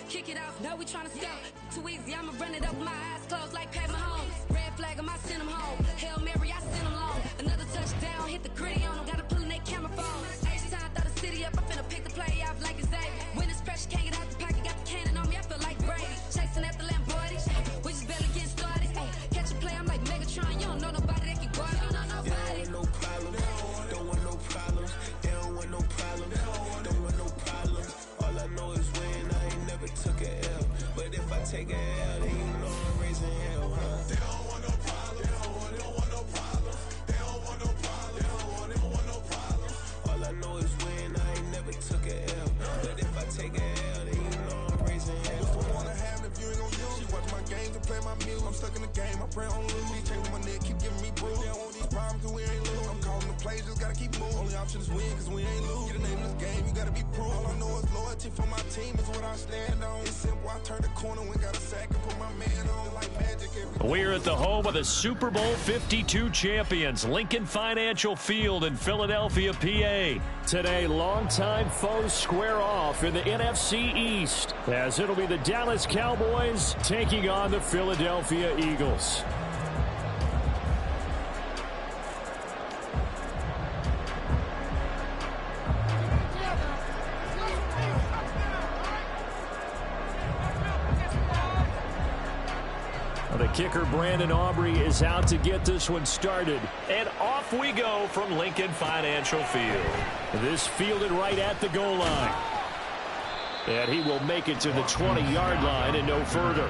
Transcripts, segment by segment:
kick it off. Now we tryna score. Too easy, I'ma run it up with my eyes closed like Pat Mahomes. Red flag, I might send him home. Hail Mary, I send him long. Another touchdown, hit the gritty on him. Gotta pull in that camera phone. H-time, throw the city up. I finna pick the play off like it's Xavier. When it's pressure, can't get out the pocket. Got the cannon on me, I feel like Brady. Chasing after Lamborghini. We just barely getting started. Ay, catch a play, I'm like Megatron. You don't know nobody that can guard it. You know nobody. No problem. Don't want no problems. They don't want no problems. Don't want no problems. All I know is win. I ain't never took a L. But if I take a L, then you know I'm raising hell, huh? They don't want no problems. They don't want no problems. They don't want no problems. They don't want no problems. All I know is win. I ain't never took a L. But if I take a L, then you know I'm raising hell. What's the wanna have if you ain't gon' use? She watch my games and play my music. I'm stuck in the game. I pray on lose. He changing my neck, keep giving me bruise. They don't want these problems 'cause we ain't lose. I'm calling the plays, just gotta keep moving. Only option is win 'cause we ain't lose. Get a name in this game, you gotta be proof. All I know is loyalty for my team is what I stand on. It's simple, I turn the corner when got a sack and put my man on like magic. We're at the home of the Super Bowl 52 champions, Lincoln Financial Field in Philadelphia, PA. Today, longtime foes square off in the NFC East, as it'll be the Dallas Cowboys taking on the Philadelphia Eagles. The kicker, Brandon Aubrey, is out to get this one started. And off we go from Lincoln Financial Field. This fielded right at the goal line. And he will make it to the 20-yard line and no further.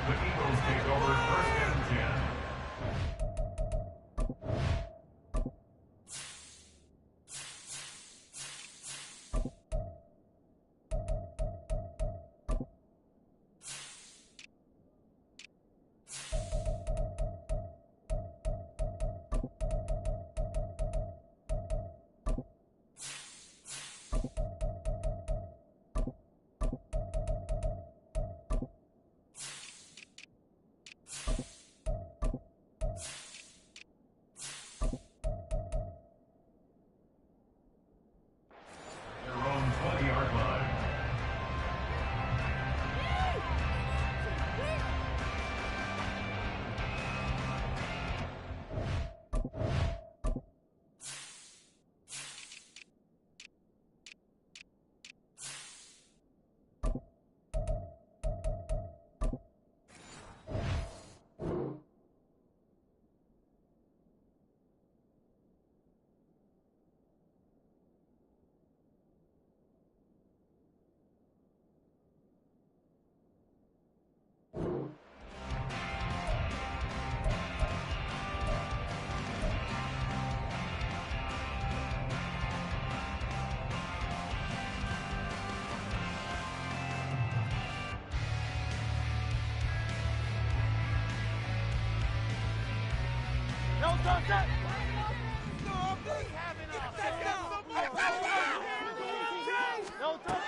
The Eagles take over first and 10.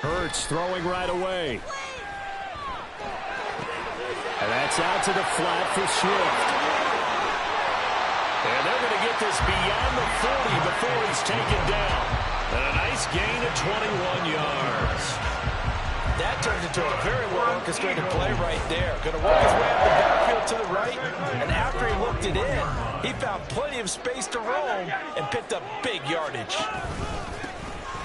Hurts throwing right away. And that's out to the flat for Swift. And they're going to get this beyond the 40 before he's taken down. And a nice gain of 21 yards. That turned into a very well orchestrated play right there. Going to work his way up the backfield to the right. And after he looked it in, he found plenty of space to roam and picked up big yardage.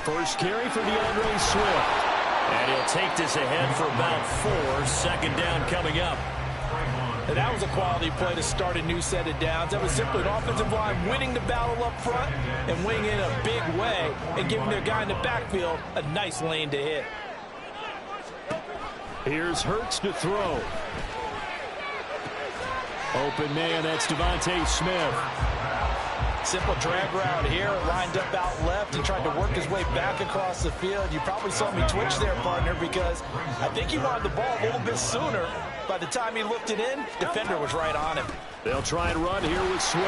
First carry for DeAndre Swift. And he'll take this ahead for about 4. Second down coming up. And that was a quality play to start a new set of downs. That was simply an offensive line winning the battle up front and winning in a big way and giving their guy in the backfield a nice lane to hit. Here's Hurts to throw. Open man, that's Devontae Smith. Simple drag route here, lined up out left and tried to work his way back across the field. You probably saw me twitch there, partner, because I think he wanted the ball a little bit sooner. By the time he looked it in, defender was right on him. They'll try and run here with Swift.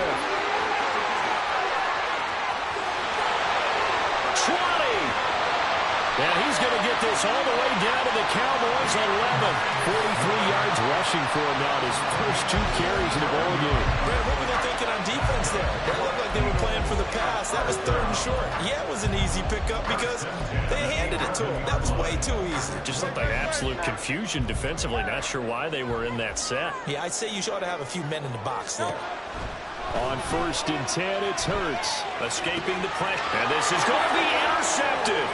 20! And he's going to get this all the way down to the Cowboys' 11. 43 yards rushing for him now. His first 2 carries in the ball game. Brad, what were they thinking on defense there? They looked like they were playing for the pass. That was 3rd and short. Yeah, it was an easy pickup because they handed it to him. That was way too easy. Just looked like absolute confusion defensively. Not sure why they were in that set. Yeah, I'd say you ought to have a few men in the box there. On 1st and 10, it's Hurts. Escaping the pressure. And this is going to be intercepted.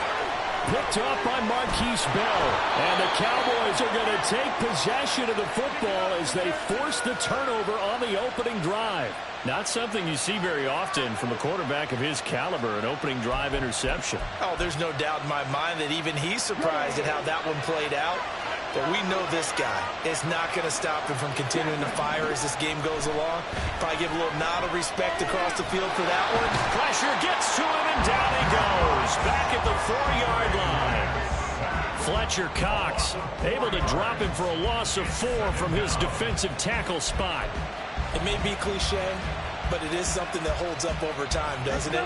Picked up by Marquise Bell. And the Cowboys are going to take possession of the football as they force the turnover on the opening drive. Not something you see very often from a quarterback of his caliber, an opening drive interception. Oh, there's no doubt in my mind that even he's surprised at how that one played out. But we know this guy is not going to stop him from continuing to fire as this game goes along. Probably give a little nod of respect across the field for that one. Pressure gets to him, and down he goes. Back at the 4-yard line. Fletcher Cox able to drop him for a loss of 4 from his defensive tackle spot. It may be cliche, but it is something that holds up over time, doesn't it?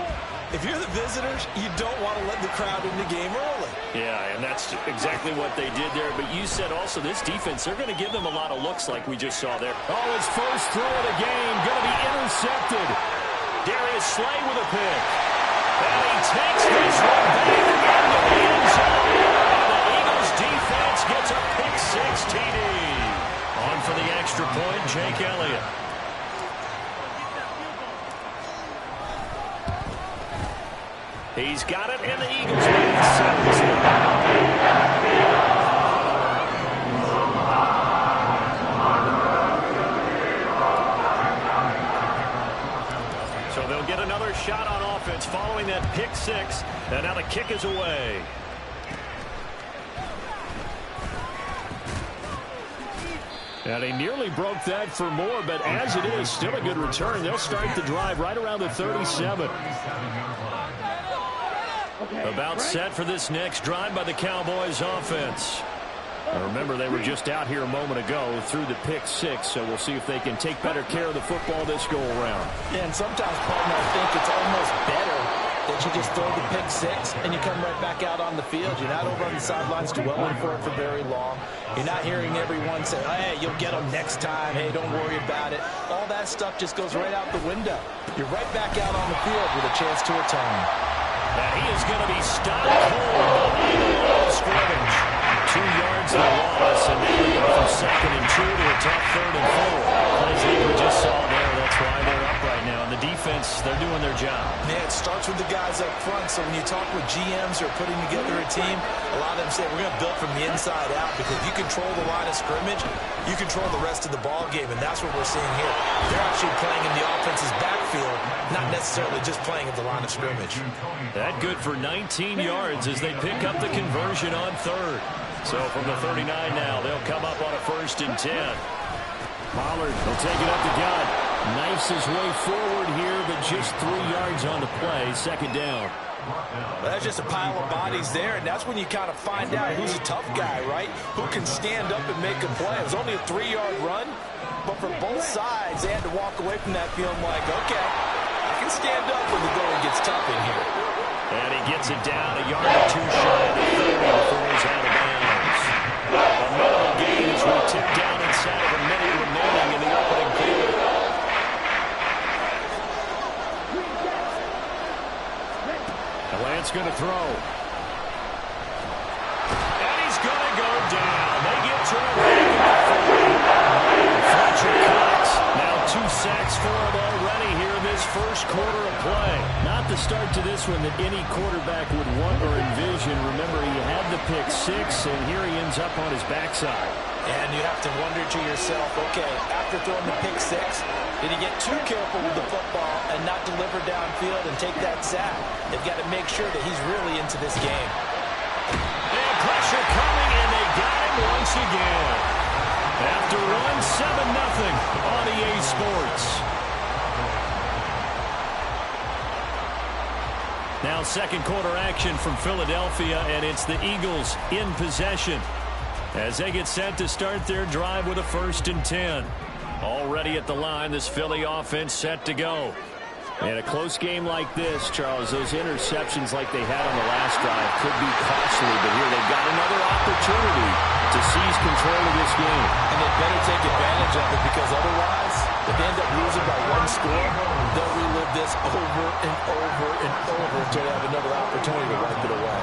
If you're the visitors, you don't want to let the crowd in the game early. Yeah, and that's exactly what they did there. But you said also this defense, they're going to give them a lot of looks like we just saw there. Oh, his first throw of the game going to be intercepted. Darius Slay with a pick. And he takes this one back into the end zone. And the Eagles defense gets a pick-6 TD. On for the extra point, Jake Elliott. He's got it, and the Eagles win. So they'll get another shot on offense following that pick-6, and now the kick is away. And he nearly broke that for more, but as it is, still a good return. They'll start the drive right around the 37. About set for this next drive by the Cowboys offense. Now remember, they were just out here a moment ago through the pick-6, so we'll see if they can take better care of the football this go-around. Yeah, and sometimes, partner, I think it's almost better that you just throw the pick-6 and you come right back out on the field. You're not over on the sidelines dwelling for it for very long. You're not hearing everyone say, hey, you'll get them next time. Hey, don't worry about it. All that stuff just goes right out the window. You're right back out on the field with a chance to atone. And he is going to be stopped cold on the scrimmage. 2 yards and a loss, and now they go from 2nd and 2 to a tough 3rd and 4. As we just saw there, that's why they're up right now. And the defense, they're doing their job. Yeah, it starts with the guys up front. So when you talk with GMs who are putting together a team, a lot of them say we're going to build from the inside out, because if you control the line of scrimmage, you control the rest of the ball game, and that's what we're seeing here. They're actually playing in the offense's backfield, not necessarily just playing at the line of scrimmage. That good for 19 yards as they pick up the conversion on 3rd. So from the 39 now, they'll come up on a 1st and 10. Pollard will take it up the gut. Knifes his way forward here, but just 3 yards on the play. 2nd down. Well, that's just a pile of bodies there, and that's when you kind of find out who's a tough guy, right? Who can stand up and make a play. It was only a 3-yard run, but for both sides, they had to walk away from that feeling like, okay, I can stand up when the going gets tough in here. And he gets it down a yard or 2 shy of the 30 before he's out of bounds. A minimum gain as we tip down inside of a minute remaining in the opening period. Lance going to throw. And he's going to go down. They get to him back at the 40. Fletcher Cox. Now 2 sacks for him already here in this first quarter of play. Not the start to this one that any quarterback would want or envision. Remember, he had the pick-6, and here he ends up on his backside. And you have to wonder to yourself, okay, after throwing the pick-6, did he get too careful with the football and not deliver downfield and take that sack? They've got to make sure that he's really into this game. And pressure coming, and they got him once again. After 7-0 on EA Sports. Now 2nd quarter action from Philadelphia, and it's the Eagles in possession as they get set to start their drive with a 1st and 10. Already at the line, this Philly offense set to go. In a close game like this, Charles, those interceptions like they had on the last drive could be costly, but here they've got another opportunity to seize control of this game. And they better take advantage of it, because otherwise, if they end up losing by one score, they'll relive this over and over and over until they have another opportunity to wipe it away.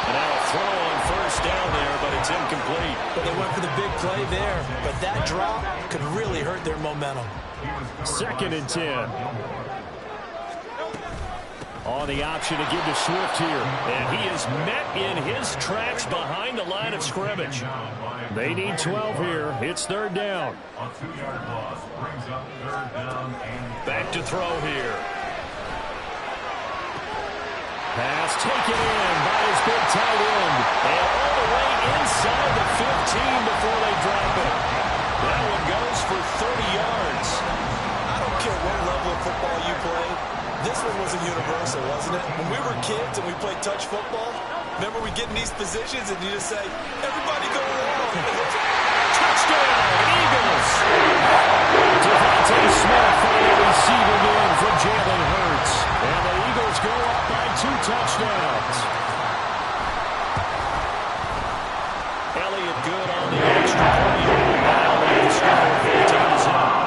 And now a throw on first down there, but it's incomplete. But they went for the big play there, but that drop could really hurt their momentum. 2nd and 10. On the option to give to Swift here. And he is met in his tracks behind the line of scrimmage. They need 12 here. It's 3rd down. A 2-yard loss brings up 3rd down and Back to throw here. Pass taken in by his big tight end. And all the way inside the 15 before they drop it. That one goes for 30 yards. I don't care what level of football you played. This one wasn't universal, wasn't it? When we were kids and we played touch football, remember we get in these positions and you just say, everybody go along. Touchdown, Eagles. Devontae Smith finally receiving in from Jalen Hurts. And the Eagles go up by 2 touchdowns. Elliott good on the extra point. Now the score for the team is up.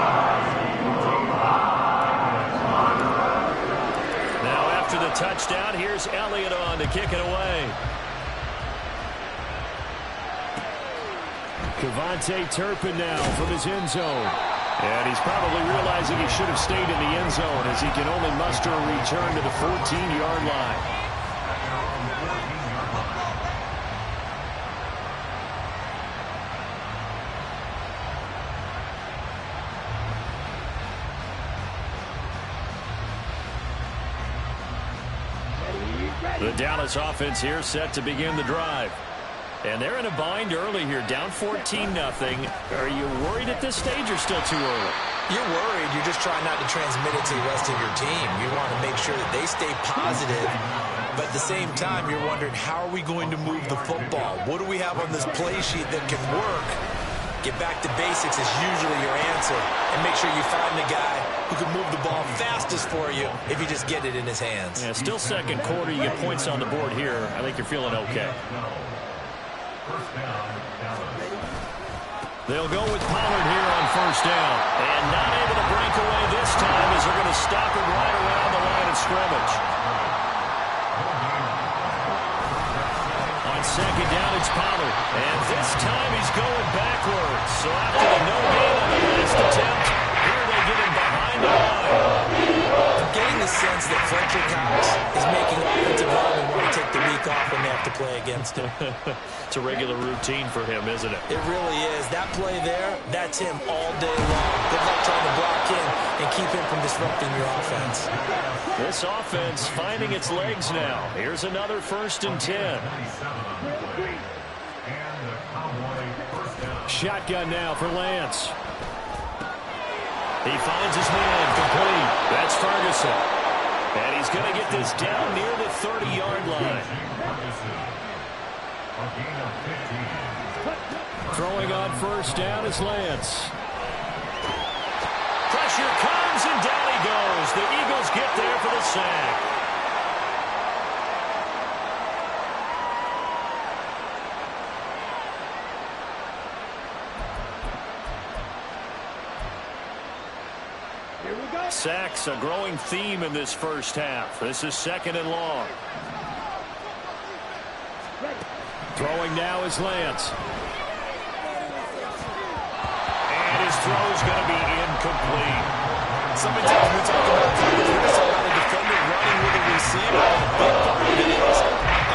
Now after the touchdown, here's Elliott on to kick it away. Kevontae Turpin now from his end zone. And he's probably realizing he should have stayed in the end zone as he can only muster a return to the 14-yard line. The Dallas offense here set to begin the drive. And they're in a bind early here, down 14-0. Are you worried at this stage or still too early? You're worried. You're just trying not to transmit it to the rest of your team. You want to make sure that they stay positive. But at the same time, you're wondering, how are we going to move the football? What do we have on this play sheet that can work? Get back to basics is usually your answer. And make sure you find the guy who can move the ball fastest for you if you just get it in his hands. Yeah, still second quarter. You get points on the board here. I think you're feeling okay. They'll go with Pollard here on first down. And not able to break away this time as they're going to stop him right around the line of scrimmage. On second down, it's Pollard. And this time he's going backwards. So after the no gain on the last attempt, here they get him behind the line. I'm getting the sense that Fletcher Cox is making offensive linemen want to take the week off when they have to play against him. It's a regular routine for him, isn't it? It really is. That play there, that's him all day long. Good luck trying to block him and keep him from disrupting your offense. This offense finding its legs now. Here's another 1st and 10. Shotgun now for Lance. He finds his man complete. That's Ferguson. And he's going to get this down near the 30-yard line. Throwing on first down is Lance. Pressure comes and down he goes. The Eagles get there for the sack. Sacks, a growing theme in this first half. This is 2nd and long. Throwing now is Lance. And his throw's going to be incomplete. Sometimes we talk about a defender running with a receiver. The big part of it is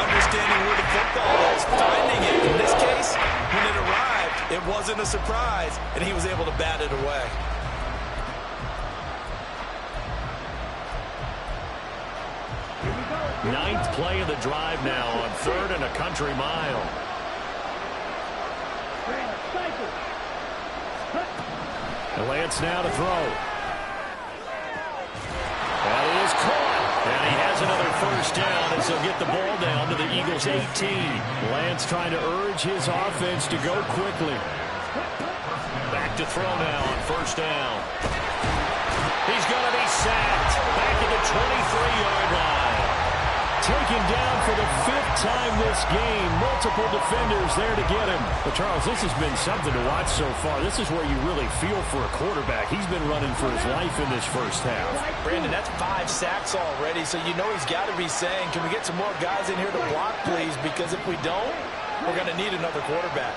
understanding where the football is, finding it. In this case, when it arrived, it wasn't a surprise, and he was able to bat it away. Ninth play of the drive now on 3rd and a country mile. And Lance now to throw. That is caught. And he has another first down as he'll get the ball down to the Eagles' 18. Lance trying to urge his offense to go quickly. Back to throw now on first down. He's going to be sacked back at the 23-yard line. Taken down for the 5th time this game. Multiple defenders there to get him. But, Charles, this has been something to watch so far. This is where you really feel for a quarterback. He's been running for his life in this first half. Brandon, that's 5 sacks already, so you know he's got to be saying, can we get some more guys in here to block, please? Because if we don't, we're going to need another quarterback.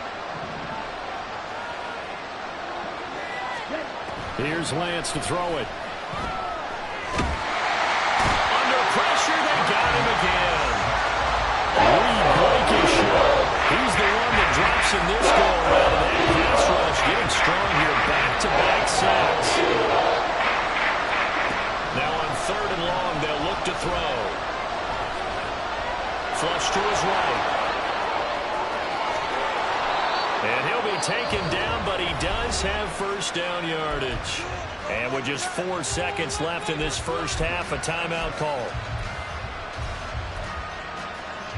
Here's Lance to throw it. Under pressure, they got him again. Reed Blankenship. He's the one that drops in this go-around. That pass rush getting strong here. Back-to-back sacks. Now on 3rd and long, they'll look to throw. Flush to his right. And he'll be taken down, but he does have first down yardage. And with just 4 seconds left in this first half, a timeout call.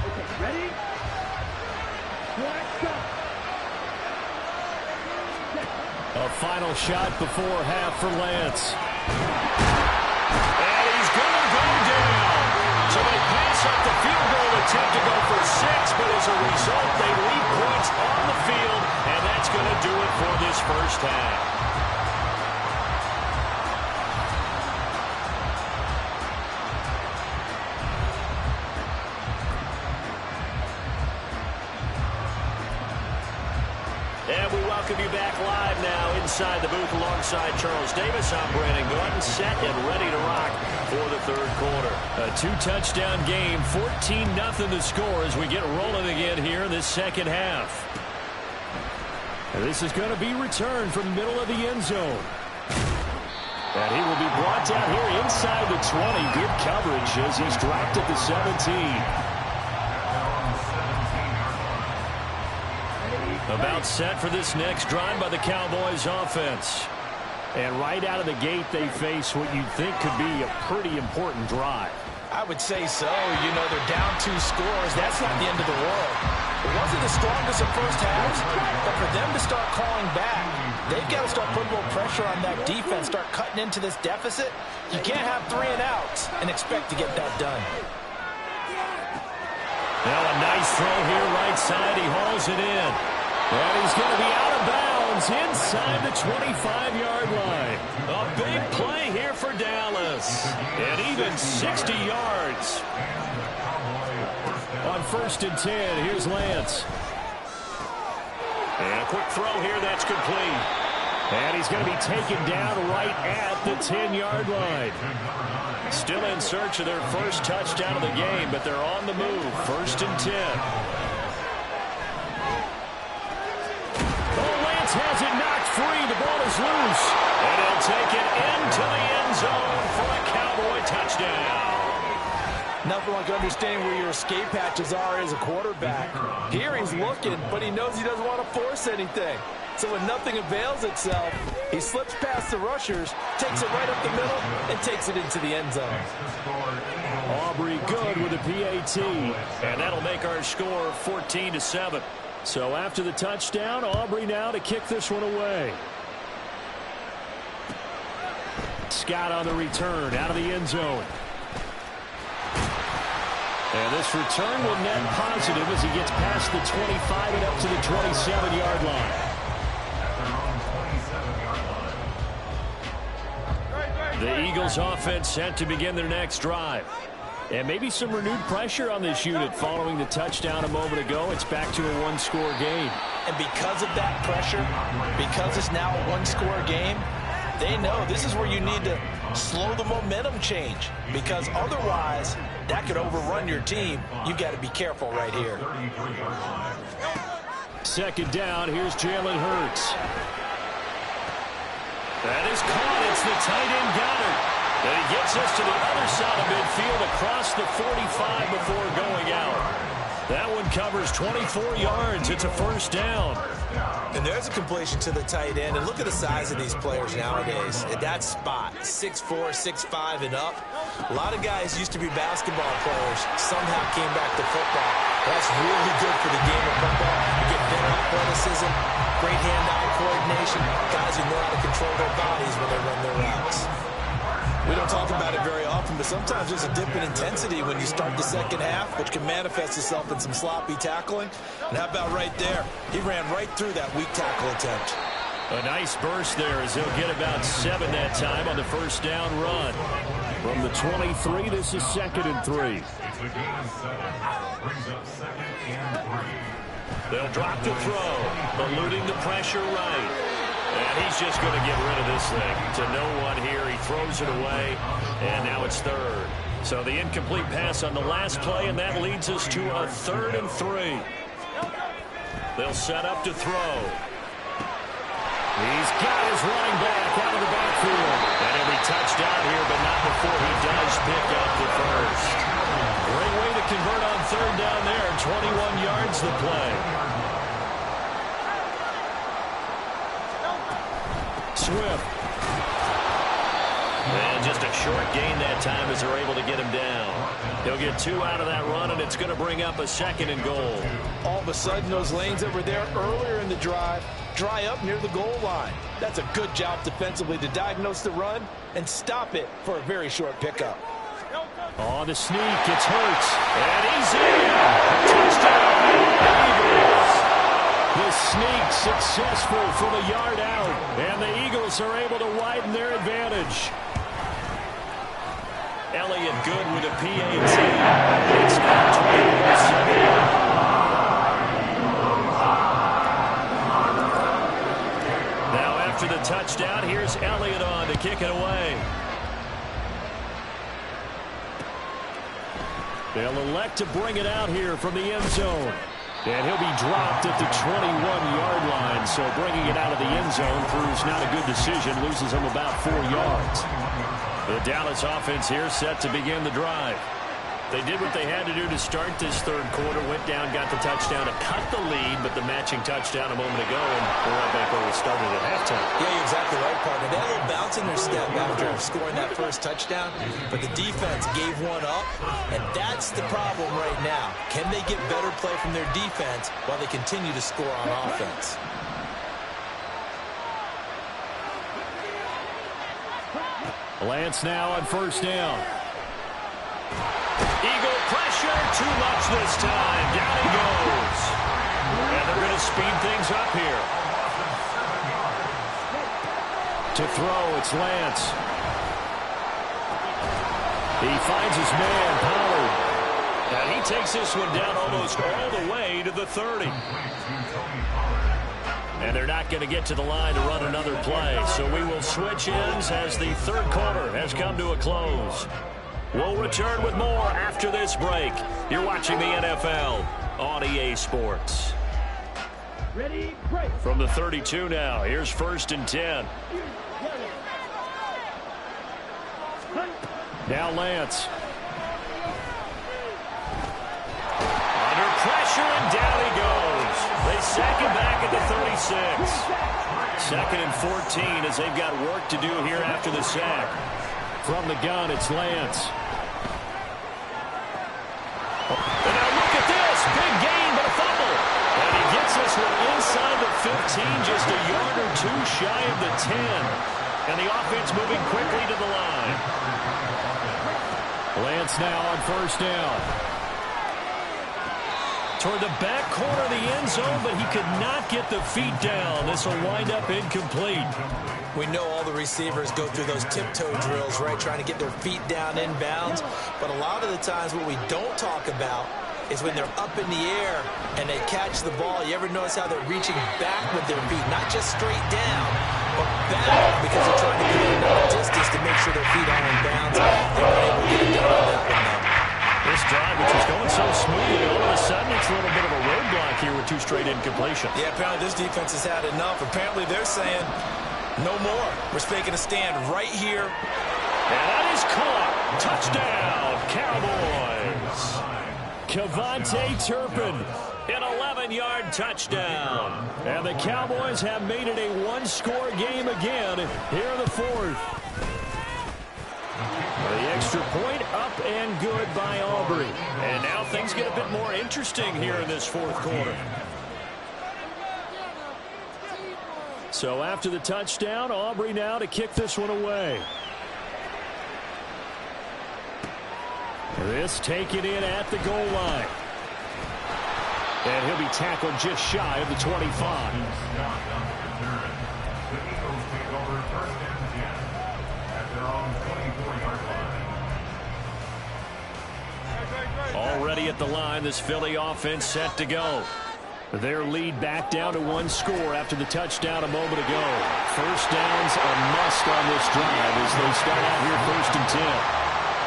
Okay, ready? Let's go. A final shot before half for Lance. And he's going to go down. So they pass up the field goal attempt to go for 6, but as a result, they leave points on the field, and that's going to do it for this first half. And we welcome you back live now inside the booth alongside Charles Davis. I'm Brandon Gordon, set and ready to rock for the 3rd quarter. A 2-touchdown game, 14-0 to score as we get rolling again here in this second half. And this is going to be returned from the middle of the end zone. And he will be brought down here inside the 20. Good coverage as he's dropped at the 17. About set for this next drive by the Cowboys offense. And right out of the gate, they face what you'd think could be a pretty important drive. I would say so. You know, they're down 2 scores. That's not the end of the world. It wasn't the strongest of first halves, but for them to start calling back, they've got to start putting more pressure on that defense, start cutting into this deficit. You can't have 3 and outs and expect to get that done. Now a nice throw here right side. He hauls it in. And he's going to be out of bounds inside the 25-yard line. A big play here for Dallas. And even 60 yards. On 1st and 10, here's Lance. And a quick throw here, that's complete. And he's going to be taken down right at the 10-yard line. Still in search of their first touchdown of the game, but they're on the move. 1st and 10. Has it knocked free. The ball is loose. And he'll take it into the end zone for a Cowboy touchdown. Nothing like understanding where your escape hatches are as a quarterback. Here he's looking, but he knows he doesn't want to force anything. So when nothing avails itself, he slips past the rushers, takes it right up the middle, and takes it into the end zone. Aubrey good with a PAT. And that'll make our score 14-7. So after the touchdown, Aubrey now to kick this one away. Scott on the return out of the end zone. And this return will net positive as he gets past the 25 and up to the 27-yard line. The Eagles offense set to begin their next drive. And maybe some renewed pressure on this unit following the touchdown a moment ago. It's back to a 1-score game. And because of that pressure, because it's now a 1-score game, they know this is where you need to slow the momentum change. Because otherwise, that could overrun your team. You've got to be careful right here. 2nd down, here's Jalen Hurts. That is caught. It's the tight end Goddard. And he gets us to the other side of midfield across the 45 before going out. That one covers 24 yards. It's a 1st down. And there's a completion to the tight end. And look at the size of these players nowadays. At that spot, 6'4", 6'5", and up. A lot of guys used to be basketball players, somehow came back to football. That's really good for the game of football. You get better athleticism, great hand-eye coordination, guys who know how to control their bodies when they run their routes. We don't talk about it very often, but sometimes there's a dip in intensity when you start the second half, which can manifest itself in some sloppy tackling. And how about right there? He ran right through that weak tackle attempt. A nice burst there as he'll get about 7 that time on the first down run. From the 23, this is 2nd and 3. It's a gain of 7. Brings up 2nd and 3. They'll drop to throw, eluding the pressure right. And he's just going to get rid of this thing. To no one here, he throws it away, and now it's 3rd. So the incomplete pass on the last play, and that leads us to a 3rd and 3. They'll set up to throw. He's got his running back out of the backfield. And every touchdown here, but not before he does pick up the first. Great way to convert on 3rd down there. 21 yards the play. Swift. And just a short gain that time as they're able to get him down. He'll get 2 out of that run, and it's going to bring up a 2nd and goal. All of a sudden, those lanes that were there earlier in the drive dry up near the goal line. That's a good job defensively to diagnose the run and stop it for a very short pickup. On the sneak, it's Hurts. And he's in. Touchdown, Eagles. The sneak successful from a yard out. And the Eagles are able to widen their advantage. Elliott good with a PAT. It's now 21-7. After the touchdown, here's Elliott on to kick it away. They'll elect to bring it out here from the end zone. And he'll be dropped at the 21-yard line. So bringing it out of the end zone proves not a good decision. Loses him about 4 yards. The Dallas offense here set to begin the drive. They did what they had to do to start this 3rd quarter. Went down, got the touchdown to cut the lead, but the matching touchdown a moment ago, and we're right back where we started at halftime. Yeah, you're exactly right, partner. They had a little bounce in their step after scoring that first touchdown, but the defense gave one up, and that's the problem right now. Can they get better play from their defense while they continue to score on offense? Lance now on 1st down. Eagle pressure, too much this time. Down he goes. And they're going to speed things up here. To throw, it's Lance. He finds his man, Pollard. And he takes this one down almost all the way to the 30. And they're not going to get to the line to run another play. So we will switch ends as the 3rd quarter has come to a close. We'll return with more after this break. You're watching the NFL on EA Sports. Ready, break. From the 32 now, here's 1st and 10. Now Lance. Under pressure, and down he goes. They sack him back at the 36. 2nd and 14 as they've got work to do here after the sack. From the gun, it's Lance. And now look at this. Big gain, but a fumble. And he gets this one inside the 15, just a yard or 2 shy of the 10. And the offense moving quickly to the line. Lance now on 1st down. Toward the back corner of the end zone, but he could not get the feet down. This will wind up incomplete. We know all the receivers go through those tiptoe drills, right, trying to get their feet down inbounds. But a lot of the times what we don't talk about is when they're up in the air and they catch the ball. You ever notice how they're reaching back with their feet, not just straight down, but back because they're trying to get enough distance to make sure their feet are in bounds. They were able to get it done on that one, though. This drive, which was going so smoothly, all of a sudden it's a little bit of a roadblock here with 2 straight incompletions. Yeah, apparently this defense has had enough. Apparently they're saying, no more. We're making a stand right here. And that is caught. Touchdown, Cowboys. Kevontae Turpin, an 11-yard touchdown. And the Cowboys have made it a 1-score game again here in the 4th. The extra point, up and good by Aubrey. And now things get a bit more interesting here in this fourth quarter. So after the touchdown, Aubrey now to kick this one away. This taken in at the goal line. And he'll be tackled just shy of the 25. Already at the line, this Philly offense set to go. Their lead back down to one score after the touchdown a moment ago. First down's a must on this drive as they start out here 1st and 10.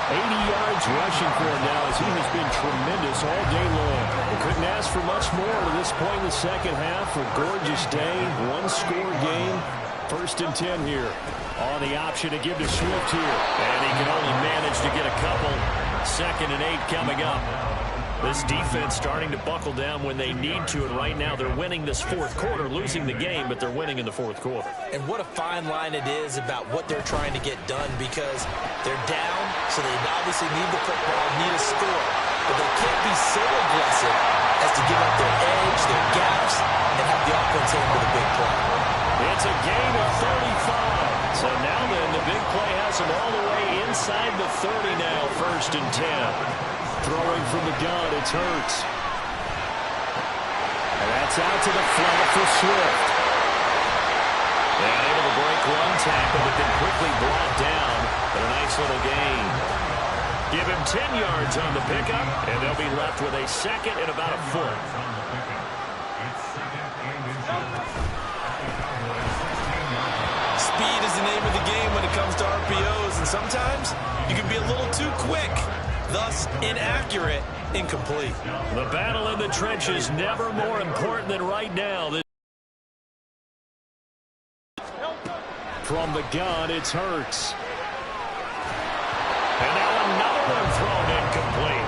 80 yards rushing for him now as he has been tremendous all day long. They couldn't ask for much more to this point in the second half. A gorgeous day, one-score game. 1st and 10 here. On the option to give to Swift here. And he can only manage to get a couple. 2nd and 8 coming up. This defense starting to buckle down when they need to, and right now they're winning this fourth quarter, losing the game, but they're winning in the fourth quarter. And what a fine line it is about what they're trying to get done, because they're down, so they obviously need the football, need a score, but they can't be so aggressive as to give up their edge, their gaps, and have the offense in with a big play. It's a gain of 35. So now then, the big play has them all the way inside the 30 now, 1st and 10. Throwing from the gun, it's Hurts. And that's out to the flat for Swift. And able to break one tackle, but then quickly brought down. But a nice little gain. Give him 10 yards on the pickup, and they'll be left with a 2nd and about a foot. Speed is the name of the game when it comes to RPOs, and sometimes you can be a little too quick. Thus, inaccurate, incomplete. The battle in the trenches never more important than right now. From the gun, it's Hurts. And now another one thrown incomplete.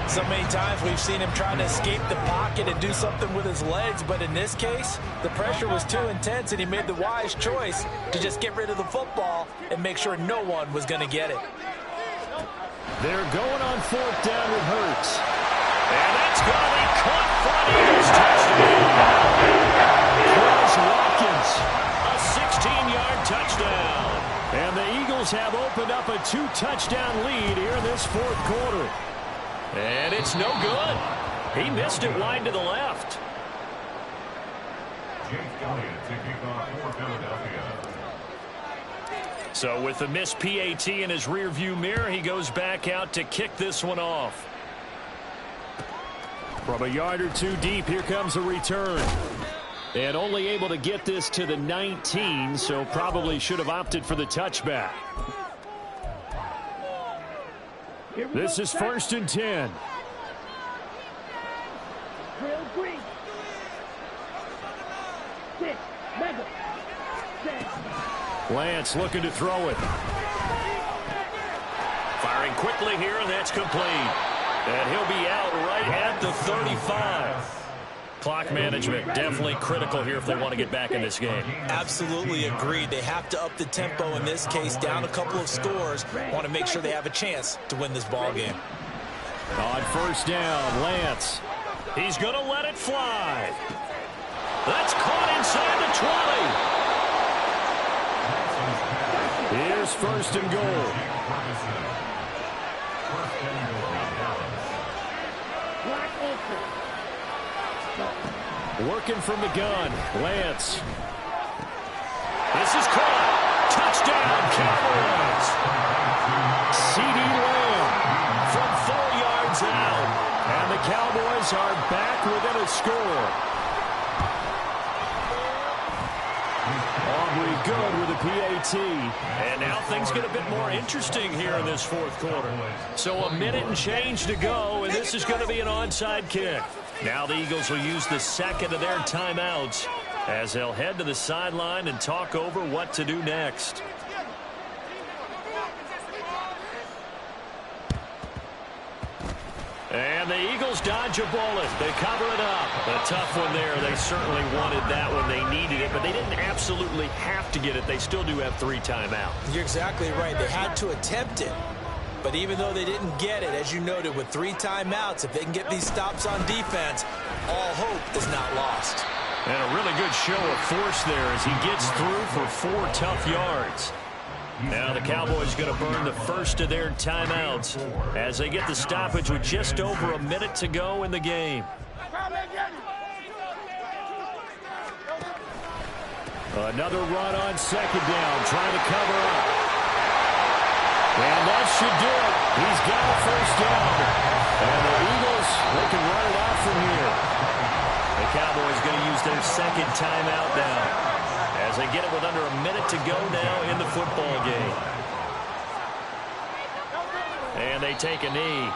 So many times we've seen him trying to escape the pocket and do something with his legs, but in this case, the pressure was too intense, and he made the wise choice to just get rid of the football and make sure no one was going to get it. They're going on 4th down with Hurts. And that's going to be caught for the Eagles touchdown. Chris Watkins, a 16-yard touchdown. And the Eagles have opened up a 2-touchdown lead here in this fourth quarter. And it's no good. He missed it wide to the left. Jake Elliott to kick off for Philadelphia. So with the missed PAT in his rearview mirror, he goes back out to kick this one off. From a yard or two deep, here comes a return. And only able to get this to the 19, so probably should have opted for the touchback. This is 1st and 10. Lance looking to throw it. Firing quickly here, and that's complete. And he'll be out right at the 35. Clock management definitely critical here if they want to get back in this game. Absolutely agreed. They have to up the tempo in this case, down a couple of scores. Want to make sure they have a chance to win this ball game. On 1st down, Lance. He's going to let it fly. That's caught inside the 20. Here's 1st and goal. Working from the gun, Lance. This is caught. Touchdown, Cowboys. CeeDee Lamb from 4 yards out. And the Cowboys are back within a score. Aubrey good with a PAT. And now things get a bit more interesting here in this fourth quarter. So a minute and change to go, and this is going to be an onside kick. Now the Eagles will use the second of their timeouts as they'll head to the sideline and talk over what to do next. And the Eagles dodge a bullet. They cover it up. A tough one there. They certainly wanted that when they needed it, but they didn't absolutely have to get it. They still do have 3 timeouts. You're exactly right. They had to attempt it. But even though they didn't get it, as you noted, with 3 timeouts, if they can get these stops on defense, all hope is not lost. And a really good show of force there as he gets through for 4 tough yards. Now the Cowboys going to burn the first of their timeouts as they get the stoppage with just over a minute to go in the game. Another run on second down, trying to cover up. And that should do it. He's got a first down. And the Eagles, they can run it out from here. The Cowboys going to use their second timeout now as they get it with under a minute to go now in the football game. And they take a knee.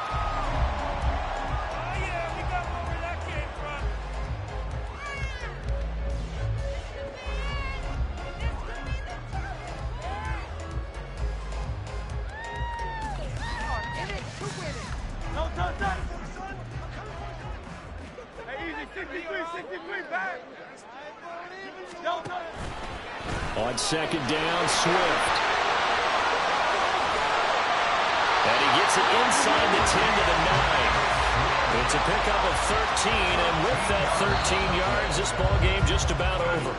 On second down, Swift. And he gets it inside the 10 to the 9. It's a pickup of 13, and with that 13 yards, this ball game just about over.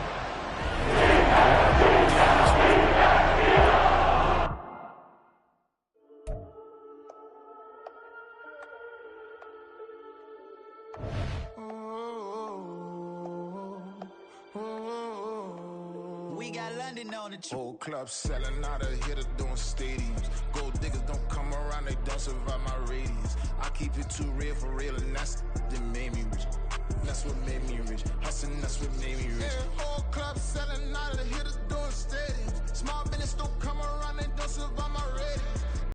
Whole club selling out of here to doing stadiums. Gold diggers don't come around, they don't survive my radius. I keep it too real for real, and that's that made me rich. That's what made me rich. Hustling, that's what made me rich. Yeah, whole club selling out of here to doing stadiums.